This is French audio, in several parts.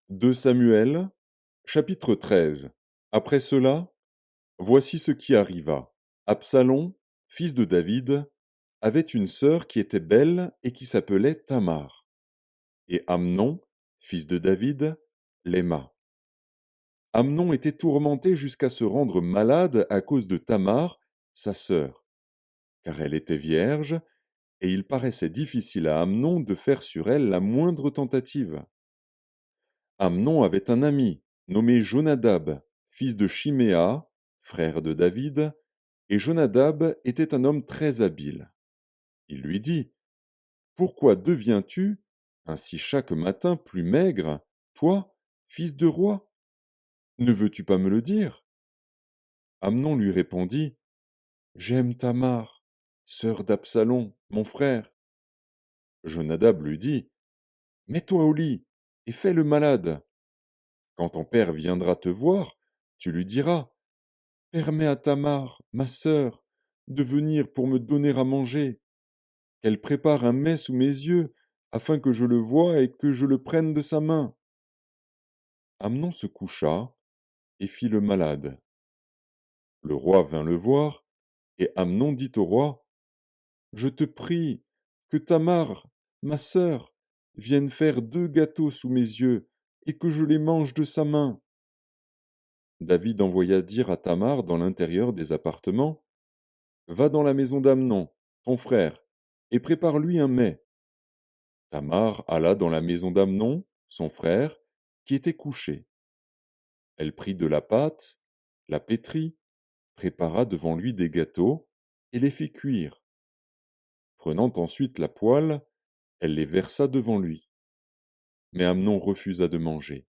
2 Samuel, chapitre 13. Après cela, voici ce qui arriva. Absalom, fils de David, avait une sœur qui était belle et qui s'appelait Tamar. Et Amnon, fils de David, l'aima. Amnon était tourmenté jusqu'à se rendre malade à cause de Tamar, sa sœur, car elle était vierge, et il paraissait difficile à Amnon de faire sur elle la moindre tentative. Amnon avait un ami, nommé Jonadab, fils de Chiméa, frère de David, et Jonadab était un homme très habile. Il lui dit, pourquoi deviens-tu, ainsi chaque matin, plus maigre, toi, fils de roi? Ne veux-tu pas me le dire? Amnon lui répondit, j'aime Tamar, sœur d'Absalom, mon frère. Jonadab lui dit, mets-toi au lit et fais le malade. Quand ton père viendra te voir, tu lui diras, permets à Tamar, ma sœur, de venir pour me donner à manger, qu'elle prépare un mets sous mes yeux, afin que je le voie et que je le prenne de sa main. Amnon se coucha et fit le malade. Le roi vint le voir, et Amnon dit au roi, je te prie que Tamar, ma sœur, vienne faire 2 gâteaux sous mes yeux, et que je les mange de sa main. David envoya dire à Tamar dans l'intérieur des appartements, va dans la maison d'Amnon, ton frère, et prépare-lui un mets. Tamar alla dans la maison d'Amnon, son frère, qui était couché. Elle prit de la pâte, la pétrit, prépara devant lui des gâteaux, et les fit cuire. Prenant ensuite la poêle, elle les versa devant lui. Mais Amnon refusa de manger.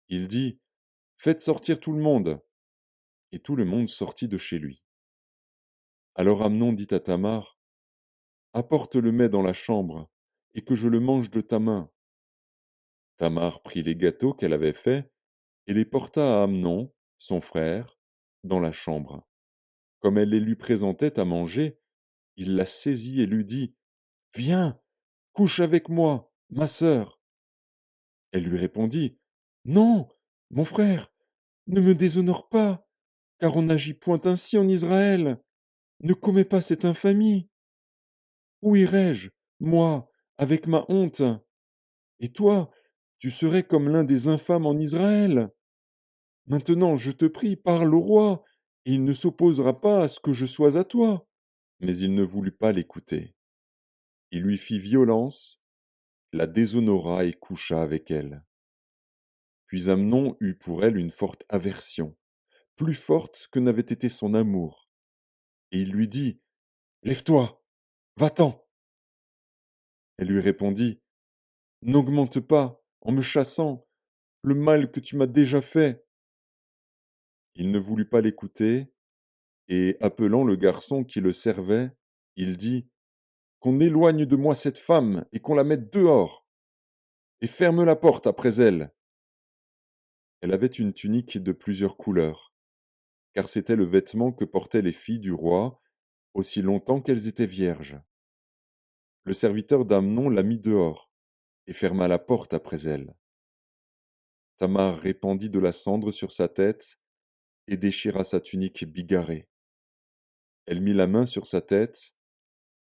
Il dit, faites sortir tout le monde. Et tout le monde sortit de chez lui. Alors Amnon dit à Tamar, apporte le mets dans la chambre, et que je le mange de ta main. Tamar prit les gâteaux qu'elle avait faits, et les porta à Amnon, son frère, dans la chambre. Comme elle les lui présentait à manger, il la saisit et lui dit, viens, couche avec moi, ma sœur. Elle lui répondit, non, mon frère, ne me déshonore pas, car on n'agit point ainsi en Israël. Ne commets pas cette infamie. Où irais-je, moi, avec ma honte? Et toi, tu serais comme l'un des infâmes en Israël. Maintenant, je te prie, parle au roi, et il ne s'opposera pas à ce que je sois à toi. Mais il ne voulut pas l'écouter. Il lui fit violence, la déshonora et coucha avec elle. Puis Amnon eut pour elle une forte aversion, plus forte que n'avait été son amour. Et il lui dit, lève-toi, va-t'en. Elle lui répondit, n'augmente pas, en me chassant, le mal que tu m'as déjà fait. Il ne voulut pas l'écouter, et appelant le garçon qui le servait, il dit, qu'on éloigne de moi cette femme et qu'on la mette dehors, et ferme la porte après elle. Elle avait une tunique de plusieurs couleurs, car c'était le vêtement que portaient les filles du roi aussi longtemps qu'elles étaient vierges. Le serviteur d'Amnon la mit dehors, et ferma la porte après elle. Tamar répandit de la cendre sur sa tête, et déchira sa tunique bigarrée. Elle mit la main sur sa tête,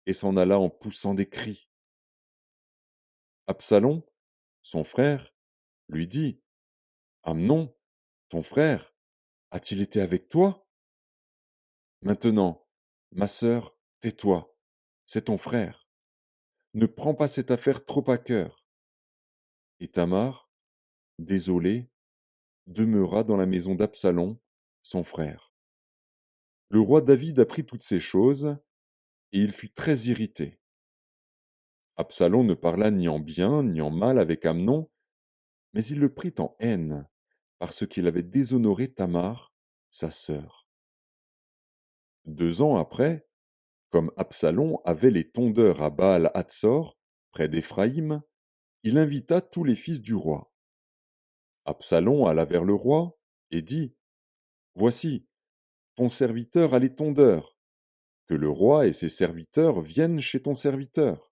et s'en alla en poussant des cris. Absalom, son frère, lui dit, Amnon, ton frère, a-t-il été avec toi? Maintenant, ma sœur, tais-toi, c'est ton frère. Ne prends pas cette affaire trop à cœur. Et Tamar, désolée, demeura dans la maison d'Absalom, son frère. Le roi David apprit toutes ces choses, et il fut très irrité. Absalom ne parla ni en bien ni en mal avec Amnon, mais il le prit en haine, parce qu'il avait déshonoré Tamar, sa sœur. 2 ans après, comme Absalom avait les tondeurs à Baal-Hatsor, près d'Éphraïm, il invita tous les fils du roi. Absalom alla vers le roi et dit, voici, ton serviteur a les tondeurs, que le roi et ses serviteurs viennent chez ton serviteur.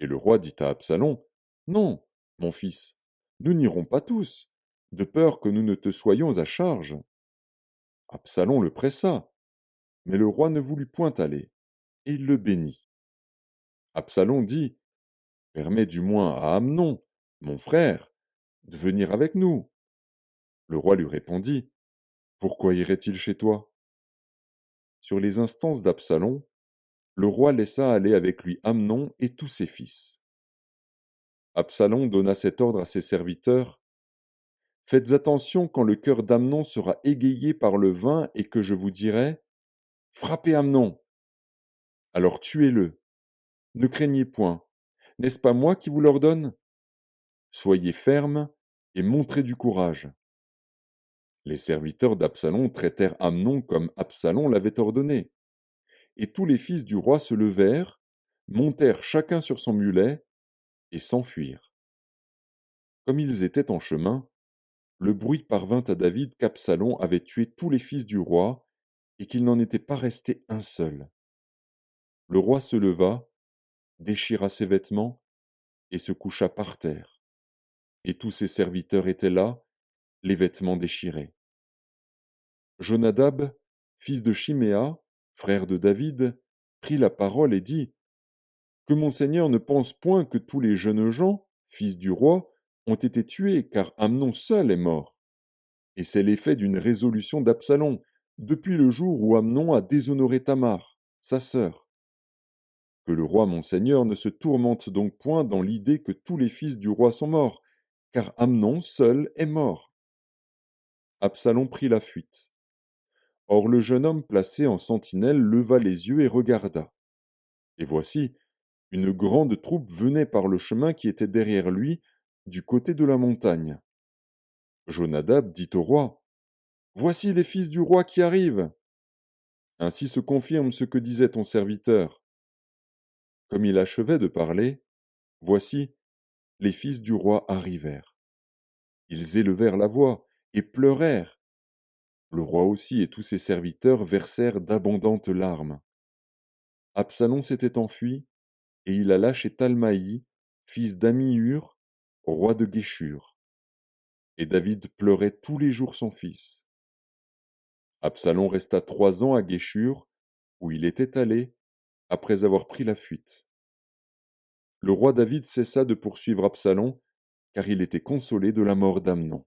Et le roi dit à Absalom, non, mon fils, Nous n'irons pas tous, de peur que nous ne te soyons à charge. Absalom le pressa, mais le roi ne voulut point aller, et il le bénit. Absalom dit, permets du moins à Amnon, mon frère, de venir avec nous. Le roi lui répondit, pourquoi irait-il chez toi? Sur les instances d'Absalom, le roi laissa aller avec lui Amnon et tous ses fils. Absalom donna cet ordre à ses serviteurs, faites attention quand le cœur d'Amnon sera égayé par le vin et que je vous dirai, frappez Amnon. Alors tuez-le. Ne craignez point. N'est-ce pas moi qui vous l'ordonne? Soyez fermes et montrez du courage. Les serviteurs d'Absalom traitèrent Amnon comme Absalom l'avait ordonné. Et tous les fils du roi se levèrent, montèrent chacun sur son mulet, et s'enfuirent. Comme ils étaient en chemin, le bruit parvint à David qu'Absalom avait tué tous les fils du roi, et qu'il n'en était pas resté un seul. Le roi se leva, déchira ses vêtements, et se coucha par terre. Et tous ses serviteurs étaient là, les vêtements déchirés. Jonadab, fils de Chiméa, frère de David, prit la parole et dit, que mon seigneur ne pense point que tous les jeunes gens, fils du roi, ont été tués, car Amnon seul est mort. Et c'est l'effet d'une résolution d'Absalom, depuis le jour où Amnon a déshonoré Tamar, sa sœur. Que le roi mon seigneur ne se tourmente donc point dans l'idée que tous les fils du roi sont morts, car Amnon seul est mort. Absalom prit la fuite. Or le jeune homme placé en sentinelle leva les yeux et regarda. Et voici, une grande troupe venait par le chemin qui était derrière lui, du côté de la montagne. Jonadab dit au roi, voici les fils du roi qui arrivent. Ainsi se confirme ce que disait ton serviteur. Comme il achevait de parler, voici, les fils du roi arrivèrent. Ils élevèrent la voix et pleurèrent. Le roi aussi et tous ses serviteurs versèrent d'abondantes larmes. Absalom s'était enfui, et il alla chez Talmaï, fils d'Amihur, roi de Guéshur. Et David pleurait tous les jours son fils. Absalom resta 3 ans à Guéshur, où il était allé, après avoir pris la fuite. Le roi David cessa de poursuivre Absalom, car il était consolé de la mort d'Amnon.